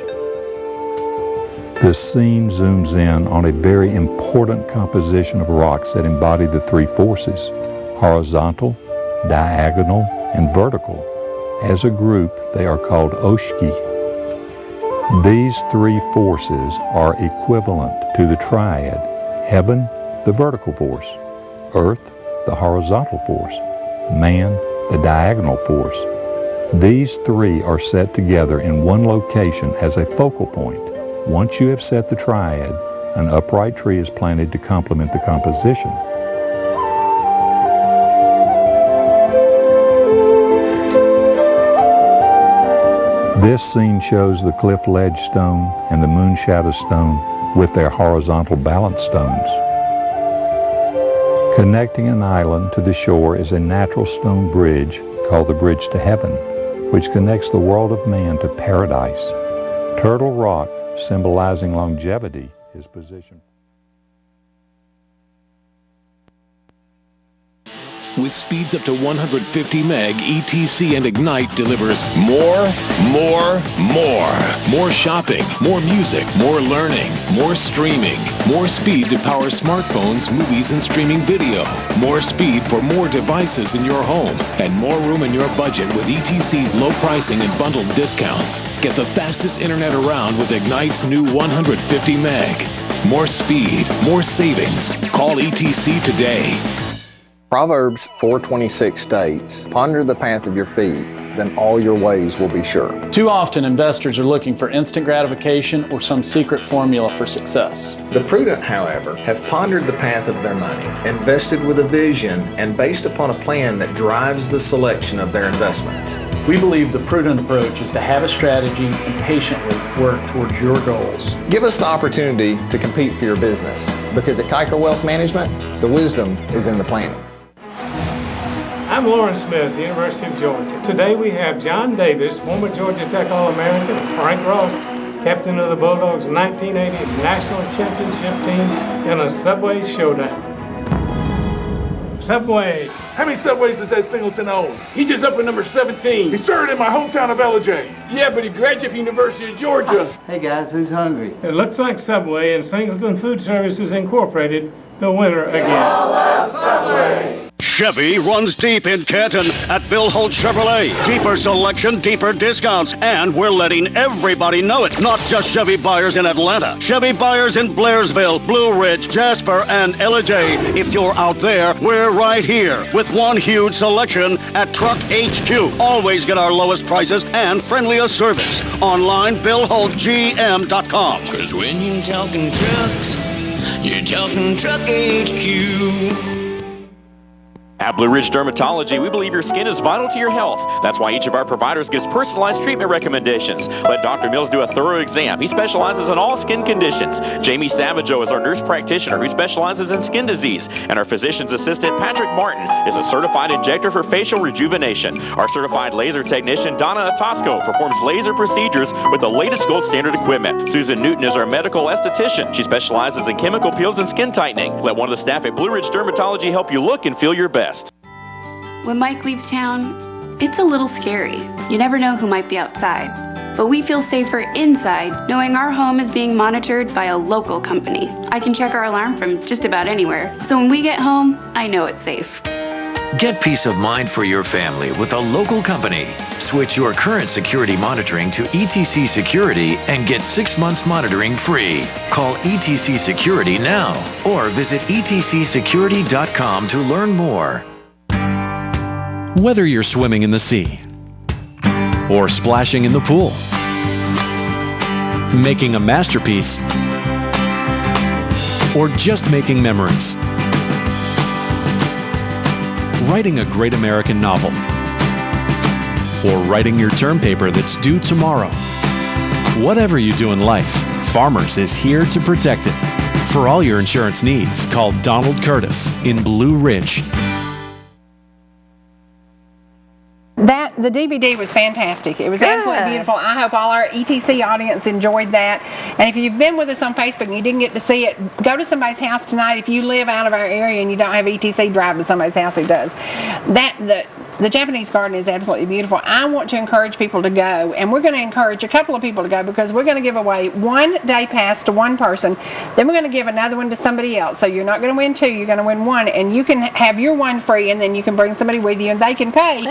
I: The scene zooms in on a very important composition of rocks that embody the 3 forces: horizontal, diagonal, and vertical. As a group, they are called Oshiki. These 3 forces are equivalent to the triad: heaven, the vertical force; earth, the horizontal force; man, the diagonal force. These 3 are set together in one location as a focal point. Once you have set the triad, an upright tree is planted to complement the composition. This scene shows the cliff ledge stone and the moon shadow stone with their horizontal balance stones. Connecting an island to the shore is a natural stone bridge called the Bridge to Heaven, which connects the world of man to paradise. Turtle Rock, symbolizing longevity, is positioned.
L: With speeds up to 150 meg, ETC and Ignite delivers more. More shopping, more music, more learning, more streaming, more speed to power smartphones, movies, and streaming video. More speed for more devices in your home, and more room in your budget with ETC's low pricing and bundled discounts. Get the fastest internet around with Ignite's new 150 meg. More speed, more savings. Call ETC today.
O: Proverbs 4:26 states, "Ponder the path of your feet, then all your ways will be sure."
F: Too often, investors are looking for instant gratification or some secret formula for success.
O: The prudent, however, have pondered the path of their money, invested with a vision, and based upon a plan that drives the selection of their investments.
F: We believe the prudent approach is to have a strategy and patiently work towards your goals.
O: Give us the opportunity to compete for your business, because at Kiker Wealth Management, the wisdom is in the planning.
B: I'm Lawrence Smith, University of Georgia. Today we have John Davis, former Georgia Tech All-American, and Frank Ross, captain of the Bulldogs' 1980 National Championship team in a Subway showdown. Subway.
P: How many Subways does Ed Singleton own? He just up at number 17. He started in my hometown of LJ. Yeah, but he graduated from University of Georgia.
Q: Hey guys, who's hungry?
B: It looks like Subway and Singleton Food Services Incorporated, the winner again. We all love Subway.
R: Chevy runs deep in Canton at Bill Holt Chevrolet. Deeper selection, deeper discounts, and we're letting everybody know it. Not just Chevy buyers in Atlanta. Chevy buyers in Blairsville, Blue Ridge, Jasper, and Ellijay. If you're out there, we're right here with one huge selection at Truck HQ. Always get our lowest prices and friendliest service. Online, BillHoltGM.com.
S: 'Cause when you're talking trucks, you're talking Truck HQ.
D: At Blue Ridge Dermatology, we believe your skin is vital to your health. That's why each of our providers gives personalized treatment recommendations. Let Dr. Mills do a thorough exam. He specializes in all skin conditions. Jamie Savageau is our nurse practitioner who specializes in skin disease. And our physician's assistant, Patrick Martin, is a certified injector for facial rejuvenation. Our certified laser technician, Donna Atosco, performs laser procedures with the latest gold standard equipment. Susan Newton is our medical esthetician. She specializes in chemical peels and skin tightening. Let one of the staff at Blue Ridge Dermatology help you look and feel your best.
Q: When Mike leaves town, it's a little scary. You never know who might be outside. But we feel safer inside, knowing our home is being monitored by a local company. I can check our alarm from just about anywhere, so when we get home, I know it's safe.
S: Get peace of mind for your family with a local company. Switch your current security monitoring to ETC Security and get 6 months monitoring free. Call ETC Security now or visit etcsecurity.com to learn more.
E: Whether you're swimming in the sea or splashing in the pool, making a masterpiece, or just making memories, writing a great American novel, or writing your term paper that's due tomorrow. Whatever you do in life, Farmers is here to protect it. For all your insurance needs, call Donald Curtis in Blue Ridge.
A: The DVD was fantastic. It was absolutely beautiful. I hope all our ETC audience enjoyed that. And if you've been with us on Facebook and you didn't get to see it, go to somebody's house tonight. If you live out of our area and you don't have ETC, drive to somebody's house who does. The Japanese garden is absolutely beautiful. I want to encourage people to go, and we're going to encourage a couple of people to go because we're going to give away 1 day pass to one person. Then we're going to give another one to somebody else. So you're not going to win 2, you're going to win 1, and you can have your 1 free, and then you can bring somebody with you, and they can pay.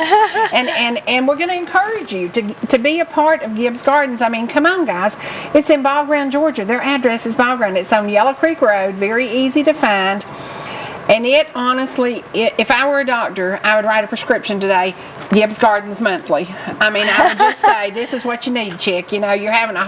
A: and we're going to encourage you to be a part of Gibbs Gardens. I mean, come on, guys. It's in Ball Ground, Georgia. Their address is Ball Ground. It's on Yellow Creek Road, very easy to find. And it honestly, if I were a doctor, I would write a prescription today, Gibbs Gardens monthly. I mean, I would just say, this is what you need, chick. You know, you're having a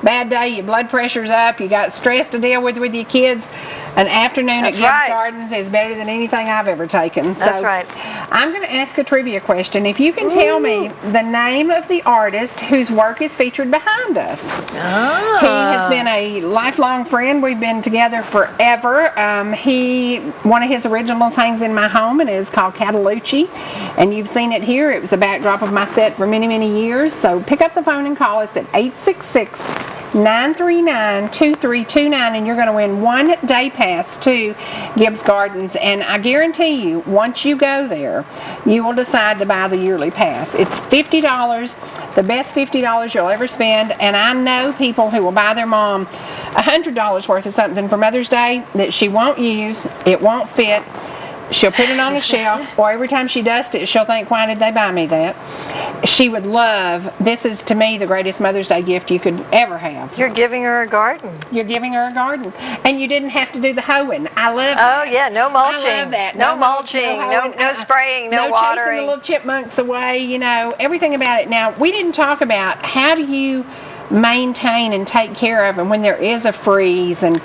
A: bad day, your blood pressure's up, you got stress to deal with your kids. An afternoon at Gibbs Gardens is better than anything I've ever taken.
N: That's right.
A: I'm going to ask a trivia question. If you can tell me the name of the artist whose work is featured behind us.
N: Oh.
A: He has been a lifelong friend. We've been together forever. One of his originals hangs in my home and is called Catalucci, and you've seen it here. It was the backdrop of my set for many, many years. So pick up the phone and call us at 866-939-2329, and you're going to win 1 day pass to Gibbs Gardens. And I guarantee you, once you go there, you will decide to buy the yearly pass. It's $50, the best $50 you'll ever spend, and I know people who will buy their mom $100 worth of something for Mother's Day that she won't use, it won't fit, she'll put it on the shelf, or every time she dusts it, she'll think, why did they buy me that? She would love, this is to me the greatest Mother's Day gift you could ever have.
N: You're giving her a garden.
A: You're giving her a garden. And you didn't have to do the hoeing. I love that.
N: Oh yeah, no mulching.
A: I love that.
N: No mulching, no spraying, no watering.
A: Chasing the little chipmunks away, you know, everything about it. Now, we didn't talk about how do you maintain and take care of them when there is a freeze and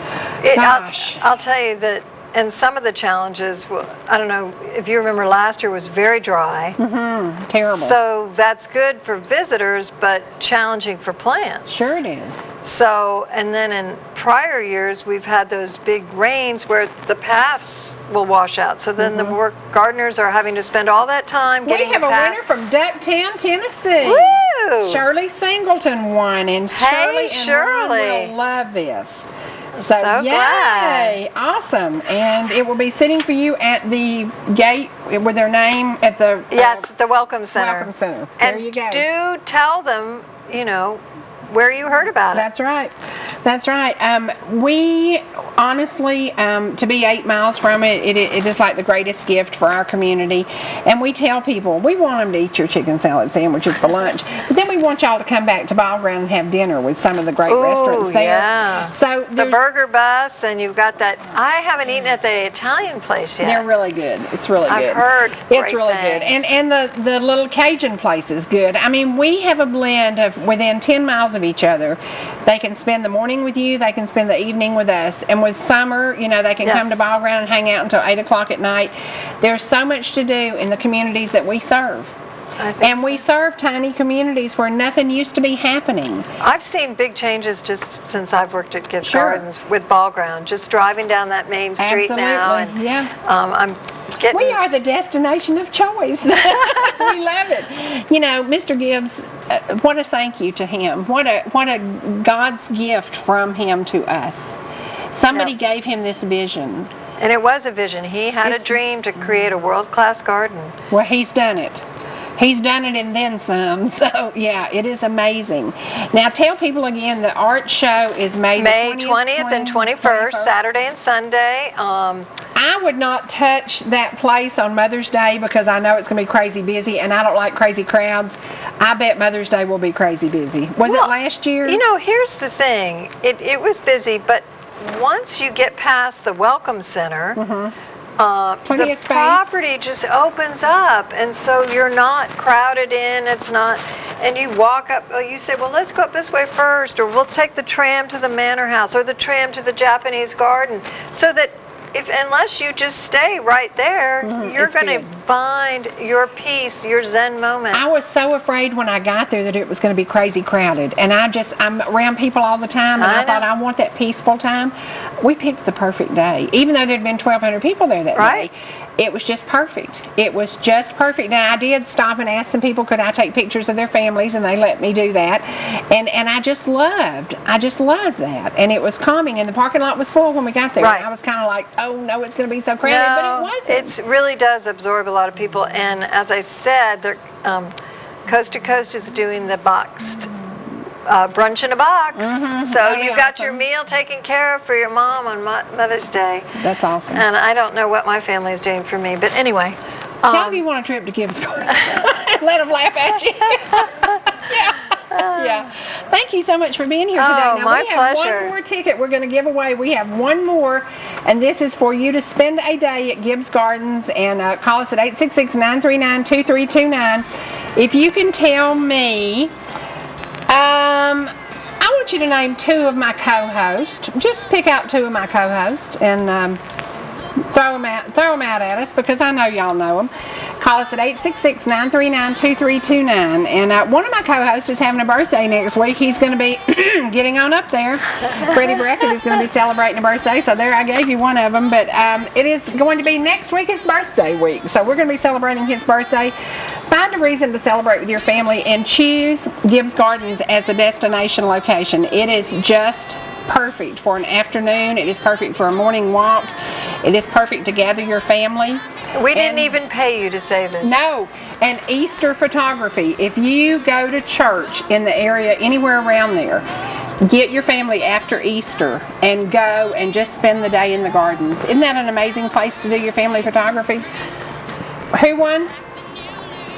A: gosh.
N: I'll tell you that. And some of the challenges, I don't know if you remember, last year was very dry.
A: Terrible.
N: So that's good for visitors, but challenging for plants.
A: Sure it is.
N: So, and then in prior years, we've had those big rains where the paths will wash out. So then the gardeners are having to spend all that time getting the path.
A: We have a winner from Ducktown, Tennessee.
N: Woo!
A: Shirley Singleton won, and Shirley and Ron will love this. So yay!
N: Glad.
A: Awesome. And it will be sitting for you at the gate with their name at the
N: the Welcome Center.
A: Welcome Center.
N: And
A: there you go.
N: Do tell them, you know, where you heard about it.
A: That's right. That's right. We honestly, to be 8 miles from it, it is like the greatest gift for our community. And we tell people, we want them to eat your chicken salad sandwiches for lunch, but then we want y'all to come back to Ball Ground and have dinner with some of the great restaurants there.
N: Yeah.
A: So
N: the burger bus, and you've got that. I haven't eaten at the Italian place yet.
A: They're really good. It's really good.
N: I've heard
A: it's really
N: things.
A: good. And the little Cajun place is good. I mean, we have a blend of within 10 miles of of each other. They can spend the morning with you, they can spend the evening with us. And with summer, you know, they can come to Ball Ground and hang out until 8 o'clock at night. There's so much to do in the communities that we serve. And we serve tiny communities where nothing used to be happening.
N: I've seen big changes just since I've worked at Gibbs Gardens with Ball Ground. Just driving down that main street now. And, I'm getting...
A: We are the destination of choice. We love it. You know, Mr. Gibbs, what a thank you to him. What a God's gift from him to us. Somebody gave him this vision.
N: And it was a vision. He had a dream to create a world-class garden.
A: Well, he's done it. He's done it and then some. So, yeah, it is amazing. Now, tell people again, the art show is May
N: 20th and 21st, Saturday and Sunday.
A: I would not touch that place on Mother's Day because I know it's going to be crazy busy, and I don't like crazy crowds. I bet Mother's Day will be crazy busy. Was it last year?
N: You know, here's the thing. It was busy, but once you get past the Welcome Center, the property just opens up, and so you're not crowded in. It's not, and you walk up. You say, well, let's go up this way first, or let's take the tram to the Manor House, or the tram to the Japanese Garden, so that unless you just stay right there, you're going to find your peace, your Zen moment.
A: I was so afraid when I got there that it was going to be crazy crowded, and I'm around people all the time, and I thought I want that peaceful time. We picked the perfect day, even though there'd been 1,200 people there that day. It was just perfect. It was just perfect. And I did stop and ask some people, could I take pictures of their families, and they let me do that. And I just loved that. And it was calming, and the parking lot was full when we got there. And I was kind of like, oh no, it's going to be so crowded, but it wasn't.
N: It really does absorb a lot of people. And as I said, Coast to Coast is doing the boxed brunch in a box. So you got your meal taken care of for your mom on Mother's Day.
A: That's awesome.
N: And I don't know what my family is doing for me, but anyway.
A: Tell them you want a trip to Gibbs Gardens. Let them laugh at you. Yeah. Thank you so much for being here today. Now,
N: my
A: we have
N: pleasure.
A: one more ticket we're going to give away. We have one more, and this is for you to spend a day at Gibbs Gardens, and call us at 866-939-2329. If you can tell me, I want you to name two of my co-hosts. Just pick out two of my co-hosts and throw them out at us, because I know y'all know them. Call us at 866-939-2329. And one of my co-hosts is having a birthday next week. He's going to be getting on up there. Freddie Brackett is going to be celebrating a birthday, so there I gave you one of them. But it is going to be next week, his birthday week. So we're going to be celebrating his birthday. Find a reason to celebrate with your family and choose Gibbs Gardens as the destination location. It is just perfect for an afternoon. It is perfect for a morning walk. It is perfect to gather your family.
N: We didn't even pay you to say this.
A: No. And Easter photography. If you go to church in the area, anywhere around there, get your family after Easter and go and just spend the day in the gardens. Isn't that an amazing place to do your family photography? Who won?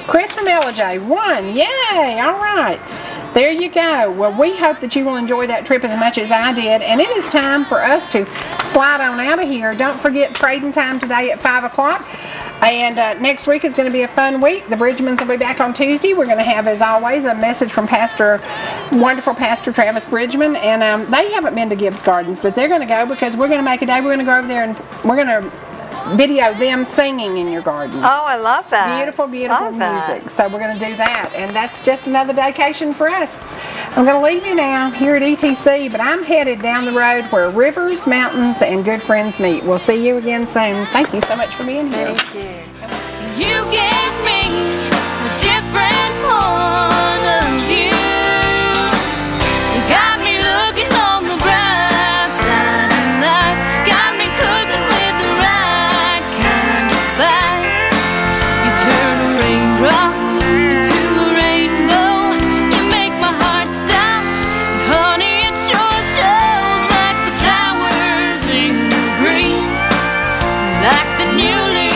A: Chris from LJ won. Yay! All right. There you go. Well, we hope that you will enjoy that trip as much as I did. And it is time for us to slide on out of here. Don't forget trading time today at 5 o'clock. And next week is going to be a fun week. The Bridgmans will be back on Tuesday. We're going to have, as always, a message from wonderful Pastor Travis Bridgman. And they haven't been to Gibbs Gardens, but they're going to go, because we're going to make a day. We're going to go over there and we're going to video them singing in your gardens.
N: Oh, I love that.
A: Beautiful, beautiful music. So we're going to do that, and that's just another vacation for us. I'm going to leave you now here at ETC, but I'm headed down the road where rivers, mountains, and good friends meet. We'll see you again soon. Thank you so much for being here.
N: Thank you.
K: You gave me a different point of view. You got me looking on the bright side of life. Got me cooking with the right kind of spice. You turn a raindrop into a rainbow. You make my heart stop. And honey, it sure shows, like the flowers in the breeze, like the newly